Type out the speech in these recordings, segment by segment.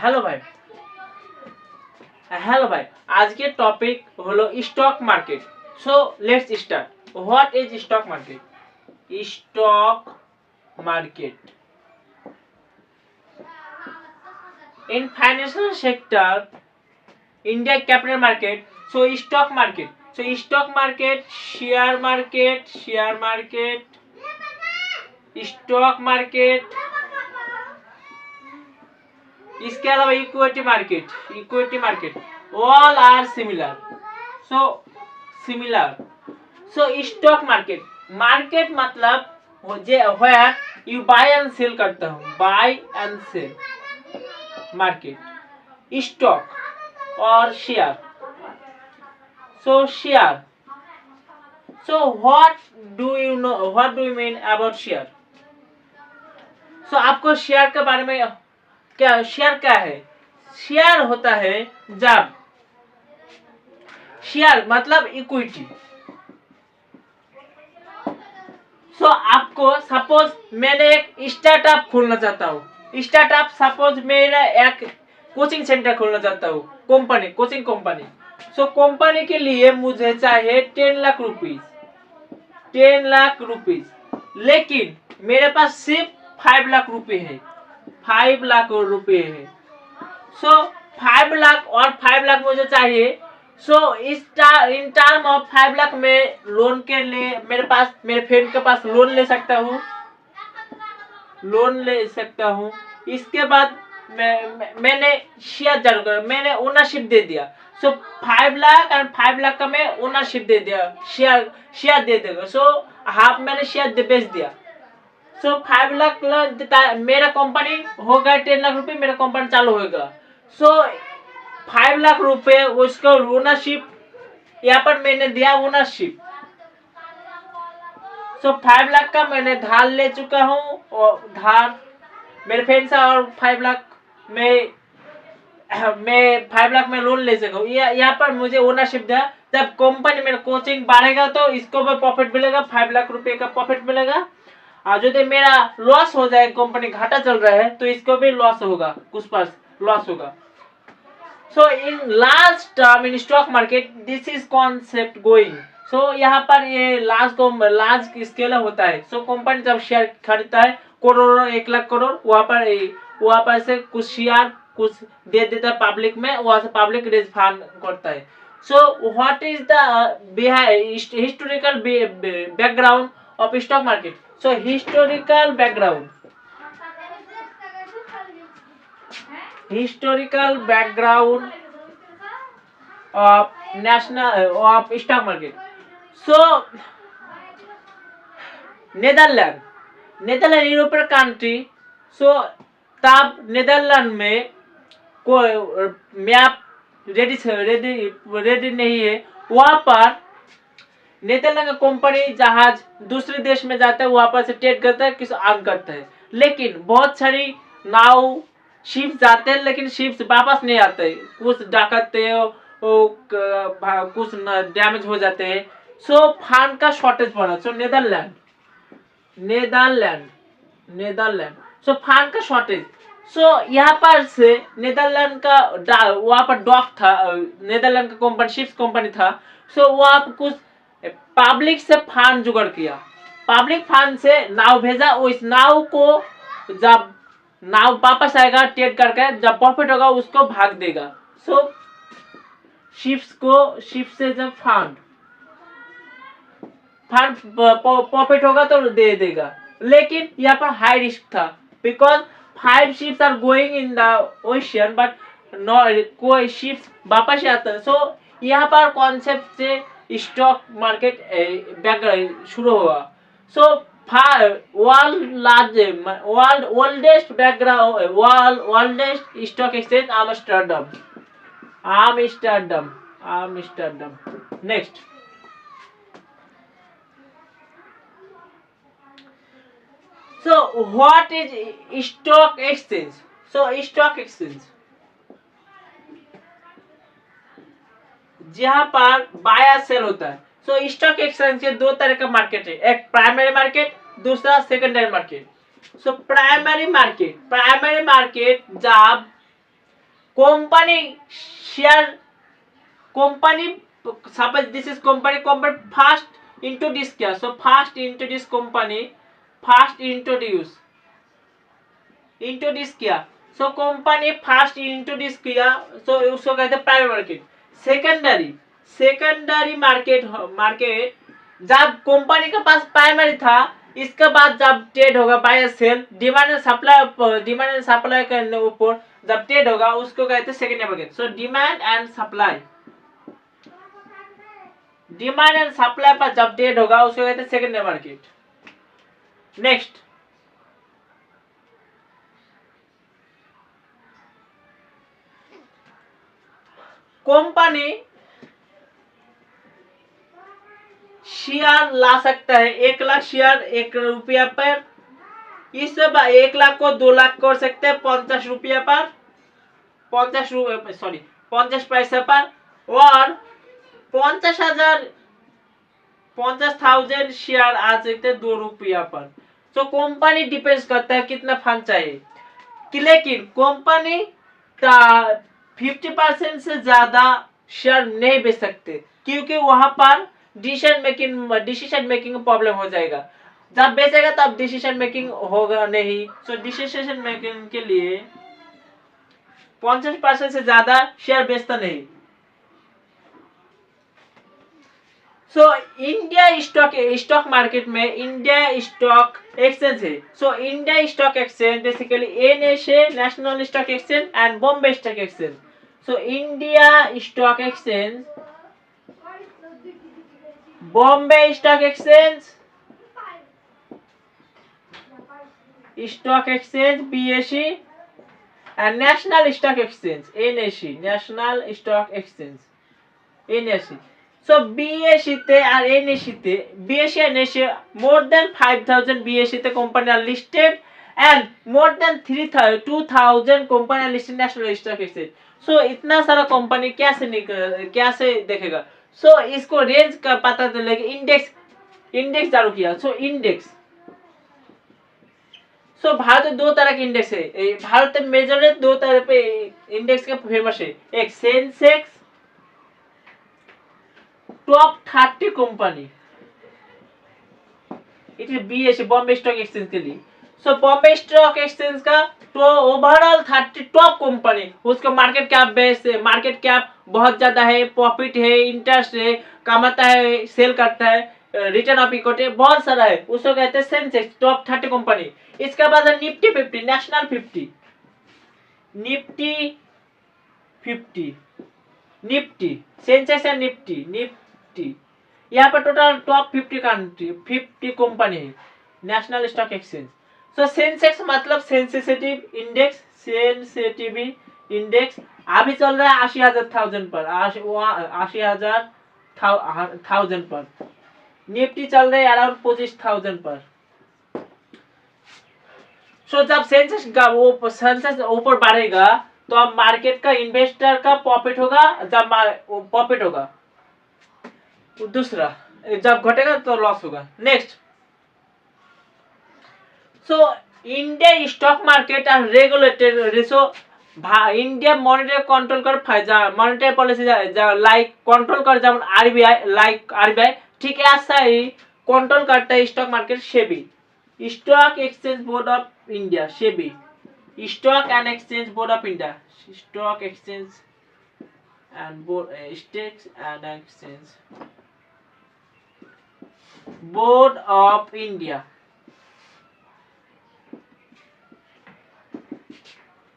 Hello ভাই hello ভাই আজকের টপিক হলো stock market. So let's start. What is stock market? Stock market in financial sector, India capital market. So stock market, share market, stock market, इसके अलावा equity market all are similar. So stock market मतलब where you buy and sell करता हूँ, buy and sell market. Stock और share. सो what do you mean about share? So आपको share के बारे में शेयर क्या है? शेयर होता है जब शेयर मतलब इक्विटी। सो आपको सपोज मैंने एक स्टार्टअप खोलना चाहता हूँ, सपोज मेरा एक कोचिंग सेंटर खोलना चाहता हूँ, कोचिंग कंपनी। सो कंपनी के लिए मुझे चाहिए 10 लाख रुपीज, लेकिन मेरे पास सिर्फ 5 लाख रुपए है। सो 5 लाख और 5 लाख मुझे चाहिए। सो इन टर्म ऑफ 5 लाख में लोन के लिए मेरे फ्रेंड के पास लोन ले सकता हूँ। इसके बाद मैंने शेयर चालू कर, मैंने ओनरशिप दे दिया। सो 5 लाख और 5 लाख का मैं ओनरशिप दे दिया, शेयर दे देगा। सो हाफ मैंने शेयर बेच दिया। सो 5 लाख मेरा कंपनी होगा 10 लाख रुपए, मेरा कंपनी चालू होगा। सो 5 लाख रुपए उसको ओनरशिप, यहाँ पर मैंने दिया ओनरशिप। सो 5 लाख का मैंने धार ले चुका हूँ, और धार मेरे फ्रेंड से, और 5 लाख मैं 5 लाख में लोन ले सकूँ। यहाँ पर मुझे ओनरशिप दिया। जब कंपनी मेरा कोचिंग बढ़ेगा तो इसको भी प्रॉफिट मिलेगा, 5 लाख रुपए का प्रॉफिट मिलेगा। और यदि मेरा लॉस हो जाए, कंपनी घाटा चल रहा है, तो इसको भी लॉस होगा, कुछ परसेंट लॉस होगा। So in large term in stock market this is concept going. So यहाँ पर ये लार्ज स्केल होता है। सो कंपनी जब शेयर खरीदता है, करोड़ों 1 लाख करोड़, वहाँ पर से कुछ शेयर कुछ दे देता है पब्लिक में, वहाँ से पब्लिक रेज फंड करता है। So what is the historical background of stock market? So historical background of stock market. So Netherland European country. So तब नेदरलैंड में कोई मैप रेडी नहीं है। वहाँ पर नेदरलैंड का कंपनी जहाज दूसरे देश में जाता है, वहाँ पर से ट्रेड करता है, किसी अर्न करता है। लेकिन बहुत सारी नाव शिप्स जाते हैं, लेकिन शिप्स वापस नहीं आते, कुछ डाकते हैं, कुछ डैमेज हो जाते हैं। सो फंड का शॉर्टेज पड़ा। सो नेदरलैंड सो फंड का शॉर्टेज। सो यहाँ पर से नेदरलैंड का वहाँ पर डॉक था, नेदरलैंड का कंपनी शिप्स कंपनी था। सो वहाँ पर कुछ पब्लिक से फंड जुगाड़ किया, पब्लिक फंड से नाव भेजा। उस नाव को जब नाव वापस आएगा ट्रेड करके, जब प्रॉफिट होगा उसको भाग देगा। सो शिप से जब फंड प्रॉफिट होगा तो दे देगा। लेकिन यहाँ पर हाई रिस्क था, because 5 ships are going in the ocean, but कोई शिप्स वापस आता है। सो यहाँ पर कॉन्सेप्ट से स्टॉक मार्केट बैकग्राउंड शुरू हुआ। So world oldest stock exchange Amsterdam. Next, so what is stock exchange? So stock exchange जहाँ पर बाय सेल होता है। सो स्टॉक एक्सचेंज के 2 तरह का मार्केट है, एक प्राइमरी मार्केट, दूसरा secondary market. So primary market जब company share, company, suppose this is company first introduce क्या, so first introduce company, first introduce किया, so company first introduce किया, so उसको कहते हैं प्राइमरी मार्केट। सेकेंडरी मार्केट जब company के पास प्राइमरी था, इसके बाद जब ट्रेड होगा buy sell, demand and supply के ऊपर जब ट्रेड होगा उसको कहते हैं secondary market. So demand and supply पर जब ट्रेड होगा उसको कहते हैं secondary market. Next, company share ला सकता है 1 लाख शेयर 1 रुपया पर, इस 1 लाख को 2 लाख कर सकते हैं 50 रुपया पर, 50 पैसा पर, और 50,000 शेयर आ सकते हैं 2 रुपया पर। तो कंपनी डिपेंड करता है कितना फंड चाहिए, लेकिन कंपनी का 50% से ज्यादा शेयर नहीं बेच सकते, क्योंकि वहां पर डिसीजन मेकिंग प्रॉब्लम हो जाएगा। जब बेचेगा तब डिसीजन मेकिंग होगा नहीं। सो डिसीजन मेकिंग के लिए 50% से ज्यादा शेयर बेचता नहीं। सो इंडिया स्टॉक मार्केट में इंडिया स्टॉक एक्सचेंज है। सो India stock exchange basically NSA, national stock exchange and Bombay stock exchange. So India stock exchange, Bombay stock exchange BSE and national stock exchange NSE, national stock exchange NSE। so BSE te and NSE te, BSE and NSE, more than 5,000 BSE te company are listed and more than 2,000 company are listed national stock exchange। so इतना सारा company कैसे देखेगा? so इसको range का पता चलेगा, index चालू किया। सो इंडेक्स, सो भारत में 2 तरह के इंडेक्स है, भारत में मेजर 2 तरह पे इंडेक्स के फेमस है। एक Sensex top 30 company, it is BSE, Bombay stock exchange के लिए। सो बॉम्बे स्टॉक एक्सचेंज का तो ओवरऑल 30 टॉप कंपनी, उसका मार्केट कैप बहुत ज्यादा है, प्रॉफिट है, इंटरेस्ट है, कमाता है, सेल करता है, रिटर्न ऑफ इक्विटी बहुत सारा है, उसको कहते हैं सेंसेक्स टॉप 30 कंपनी। इसके बाद है Nifty 50, national 50, Nifty Sensex and Nifty, यहाँ पर टोटल टॉप 50 कंपनी है नेशनल स्टॉक एक्सचेंज। सो सेंसेक्स मतलब सेंसिटिव इंडेक्स अभी चल रहा है 80,000 पर, 80,000 पर। निफ्टी चल रहे अराउंड 25,000 पर। सो जब सेंसेक्स ऊपर बढ़ेगा तो अब मार्केट का इन्वेस्टर का प्रॉफिट होगा, जब प्रॉफिट होगा। दूसरा, जब घटेगा तो लॉस होगा। Next, so India stock market are regulated. So India monetary control कर मॉनिटरी पॉलिसी लाइक कंट्रोल कर, যেমন आरबीआई ठीक ऐसा ही कंट्रोल करता है stock market SEBI, stock exchange board of India, SEBI, stock and exchange board of India, stock exchange and board of India.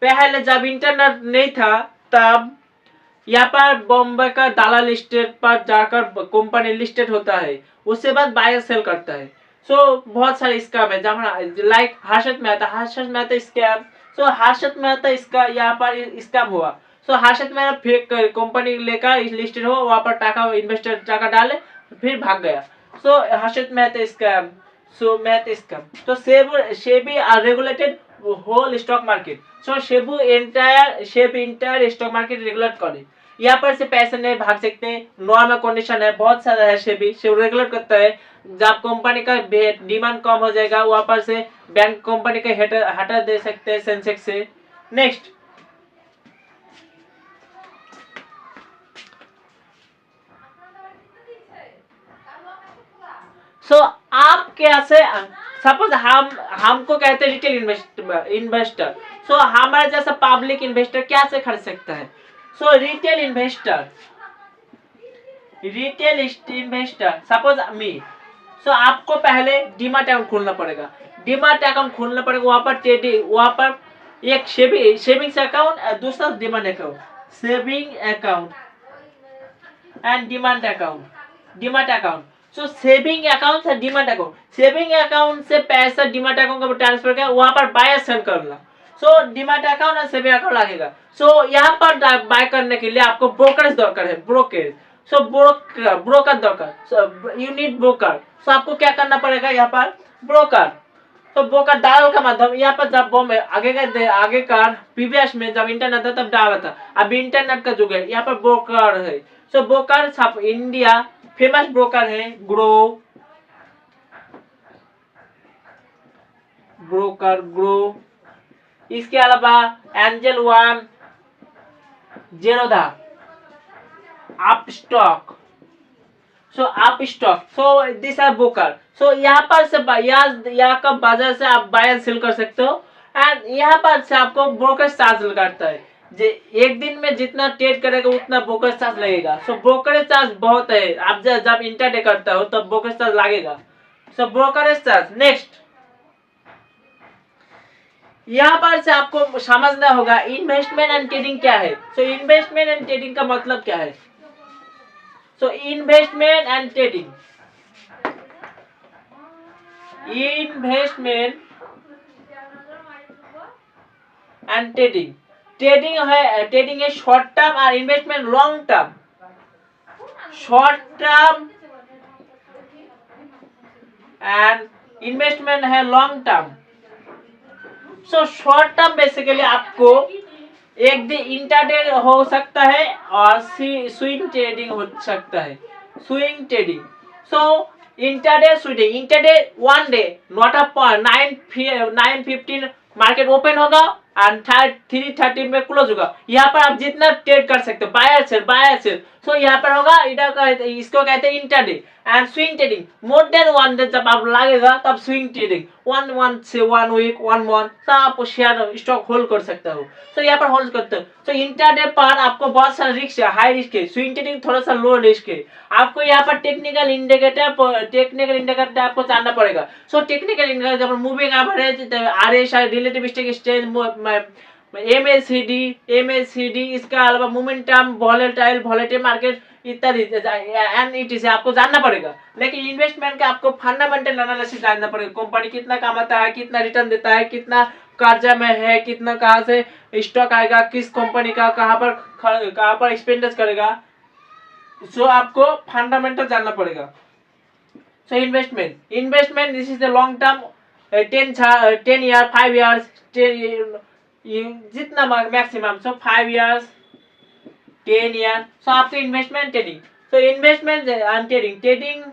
पहले जब इंटरनेट नहीं था तब यहाँ पर बॉम्बे का दालाल लिस्टेड पर जाकर कंपनी लिस्टेड होता है, उसके बाद बायर सेल करता है। सो बहुत सारे स्कैम है, लाइक हर्षद मेहता स्कैम। सो हर्षद मेहता इसका यहाँ पर स्कैम हुआ। सो हर्षद मेहता फेक कंपनी लेकर लिस्टेड हो, वहाँ पर टाका इन्वेस्टर टाका डाले फिर भाग गया। सो हर्षद मेहता स्कैम, तो SEBI are regulated whole stock market. So SEBI entire stock market regulate करे, यहाँ पर से पैसे नहीं भाग सकते, नॉर्मल कंडीशन है, बहुत सारा है। सेबी रेगुलेट करता है, जब कंपनी का डिमांड कम हो जाएगा वहां पर से बैंक कंपनी के हटा दे सकते हैं सेंसेक्स से। नेक्स्ट, सो आप कैसे, सपोज हमको कहते हैं रिटेल इन्वेस्टर, सो हमारे जैसा पब्लिक इन्वेस्टर कैसे खरीद सकता है? सो रिटेल इन्वेस्टर सपोज मी, सो आपको पहले डीमैट अकाउंट खोलना पड़ेगा। वहां पर एक सेविंग्स अकाउंट और दूसरा demand account, saving account and demand account. So saving account से डिमांड अकाउंट, सेविंग अकाउंट से पैसा डिमांड अकाउंट को ट्रांसफर कर वहां पर बाय सेल करना। सो डिमांड अकाउंट और सेविंग अकाउंट लगेगा। सो यहाँ पर बाय करने के लिए आपको ब्रोकरेज दरकार है, ब्रोकरेज। सो ब्रोकर दरकार, यू नीड ब्रोकर। सो आपको क्या करना पड़ेगा यहाँ पर? ब्रोकर। तो ब्रोकर डायल का माध्यम, यहाँ पर जब वो में आगे का प्रीवियस में जब इंटरनेट था तब डाला था, अब इंटरनेट का जुग है, यहाँ पर ब्रोकर है। सो ब्रोकर सब इंडिया फेमस ब्रोकर है ग्रो, इसके अलावा Angel One, Zerodha, Upstox. So this are broker. So यहाँ पर से यहाँ का बाजार से आप बाय एंड सेल कर सकते हो, एंड यहाँ पर से आपको ब्रोकर चार्ज लगाता है। एक दिन में जितना ट्रेड करेगा उतना ब्रोकर चार्ज लगेगा। सो ब्रोकर चार्ज बहुत है, आप जब इंटरडे करता हो तब ब्रोकर चार्ज लगेगा। सो ब्रोकर चार्ज। नेक्स्ट यहाँ पर से आपको समझना होगा इन्वेस्टमेंट एंड ट्रेडिंग क्या है। सो इन्वेस्टमेंट एंड ट्रेडिंग का मतलब क्या है? So investment and trading trading है शॉर्ट टर्म और investment long term. Short term and investment है long term. So short term basically आपको एक दिन इंट्राडे हो सकता है और स्विंग ट्रेडिंग हो सकता है। So intraday 1 day, not a 9:15 market open होगा और 3:30 में क्लोज होगा। यहाँ पर आप जितना ट्रेड कर सकते हो, बायर सेल। सो यहाँ पर होगा, इसको कहते हैं intraday. And swing trading more than 1 day जब आप लगेगा तब स्विंग ट्रेडिंग 1 वीक 1 मंथ तो आप शेयर स्टॉक होल्ड कर सकते हो। तो यहाँ पर होल्ड करते हो। तो इंट्राडे पर आपको बहुत सारा रिस्क है, हाई रिस्क है। स्विंग ट्रेडिंग थोड़ा सा लो रिस्क है। आपको यहाँ पर टेक्निकल इंडिकेटर आपको जानना पड़ेगा। सो टेक्निकल इंडिकेटर जब moving average, RSI, relative strength, MACD, इसका अलावा मोमेंटम, वॉलेटाइल मार्केट इत्यादि एंड से आपको जानना पड़ेगा। लेकिन इन्वेस्टमेंट का आपको फंडामेंटल एनालिसिस जानना पड़ेगा। कंपनी कितना कमाता है, कितना रिटर्न देता है, कितना कर्जा में है, कितना कहाँ से स्टॉक आएगा, किस कंपनी का कहाँ पर एक्सपेंडिचर करेगा। सो आपको फंडामेंटल जानना पड़ेगा। So investment this is the long term, 10 year, 5 years, 10 जितना maximum. So 5 years, 10 year. So आपके investment trading. So investment and trading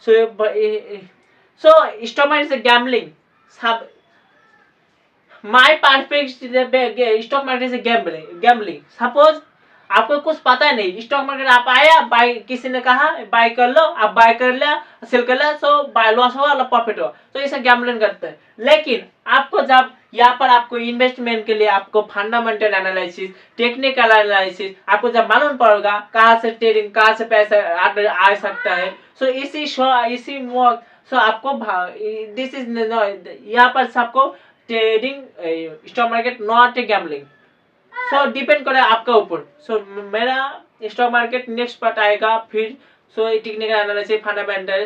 so stock market is gambling. सब my perspective stock market is gambling. Suppose आपको कुछ पता है नहीं, stock market आप आया, बाय किसी ने कहा बाय कर लो, आप बाय कर लिया, सेल कर लिया, सो बाय लॉस हुआ या प्रॉफिट हुआ, तो इसे गैम्बलिंग करते हैं। लेकिन आपको जब यहाँ पर आपको इन्वेस्टमेंट के लिए आपको फंडामेंटल एनालिसिस, टेक्निकल एनालिसिस आपको जब मालूम पड़ेगा कहाँ से ट्रेडिंग, कहाँ से पैसा आ सकता है। इसी सो आपको दिस इज यहाँ पर सबको trading stock market not a gambling. So depend करे आपका ऊपर। सो मेरा स्टॉक मार्केट नेक्स्ट पार्ट आएगा फिर। So technical analysis, fundamental.